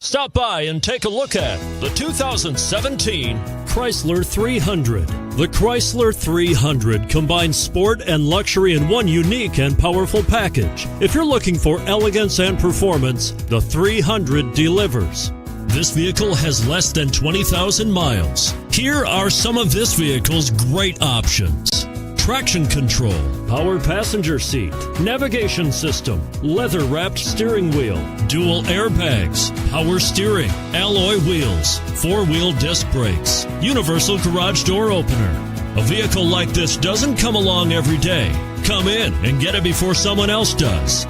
Stop by and take a look at the 2017 Chrysler 300. The Chrysler 300 combines sport and luxury in one unique and powerful package. If you're looking for elegance and performance, the 300 delivers. This vehicle has less than 20,000 miles. Here are some of this vehicle's great options: traction control, power passenger seat, navigation system, leather-wrapped steering wheel, dual airbags, power steering, alloy wheels, four-wheel disc brakes, universal garage door opener. A vehicle like this doesn't come along every day. Come in and get it before someone else does.